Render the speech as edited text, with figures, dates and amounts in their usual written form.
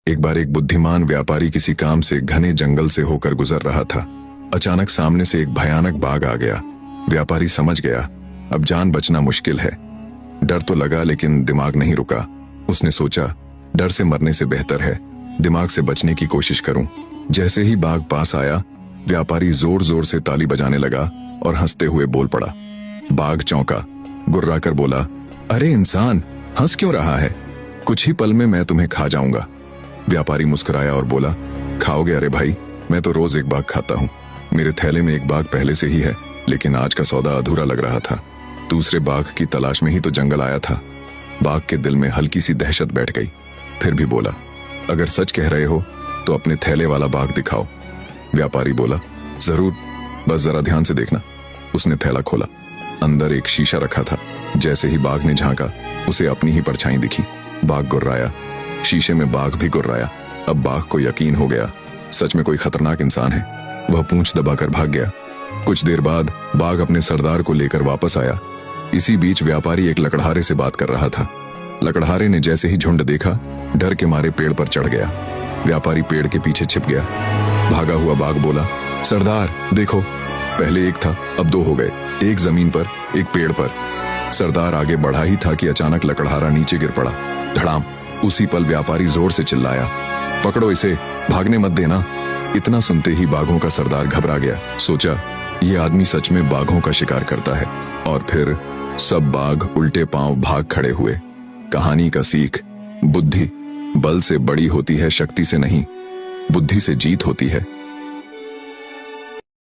एक बार एक बुद्धिमान व्यापारी किसी काम से घने जंगल से होकर गुजर रहा था। अचानक सामने से एक भयानक बाघ आ गया। व्यापारी समझ गया, अब जान बचना मुश्किल है। डर तो लगा लेकिन दिमाग नहीं रुका। उसने सोचा, डर से मरने से बेहतर है दिमाग से बचने की कोशिश करूं। जैसे ही बाघ पास आया, व्यापारी जोर जोर से ताली बजाने लगा और हंसते हुए बोल पड़ा। बाघ चौंका, गुर्राकर बोला, अरे इंसान, हंस क्यों रहा है? कुछ ही पल में मैं तुम्हें खा जाऊंगा। व्यापारी मुस्कुराया और बोला, खाओगे? अरे भाई, मैं तो रोज एक बाघ खाता हूँ। मेरे थैले में एक बाघ पहले से ही है, लेकिन आज का सौदा अधूरा लग रहा था। दूसरे बाघ की तलाश में ही तो जंगल आया था। बाघ के दिल में हल्की सी दहशत बैठ गई। फिर भी बोला, अगर सच कह रहे हो तो अपने थैले वाला बाघ दिखाओ। व्यापारी बोला, जरूर, बस जरा ध्यान से देखना। उसने थैला खोला। अंदर एक शीशा रखा था। जैसे ही बाघ ने झांका, उसे अपनी ही परछाई दिखी। बाघ गुर्राया, शीशे में बाघ भी गुर्राया। अब बाघ को यकीन हो गया, सच में कोई खतरनाक इंसान है। वह पूंछ दबाकर भाग गया। कुछ देर बाद बाघ अपने सरदार को लेकर वापस आया। इसी बीच व्यापारी एक लकड़हारे से बात कर रहा था। लकड़हारे ने जैसे ही झुंड देखा, डर के मारे पेड़ पर चढ़ गया। व्यापारी पेड़ के पीछे छिप गया। भागा हुआ बाघ बोला, सरदार देखो, पहले एक था, अब दो हो गए, एक जमीन पर, एक पेड़ पर। सरदार आगे बढ़ा ही था कि अचानक लकड़हारा नीचे गिर पड़ा। धड़ाम! उसी पल व्यापारी जोर से चिल्लाया, पकड़ो इसे, भागने मत देना। इतना सुनते ही बाघों का सरदार घबरा गया। सोचा, ये आदमी सच में बाघों का शिकार करता है। और फिर सब बाघ उल्टे पांव भाग खड़े हुए। कहानी का सीख, बुद्धि बल से बड़ी होती है, शक्ति से नहीं। बुद्धि से जीत होती है।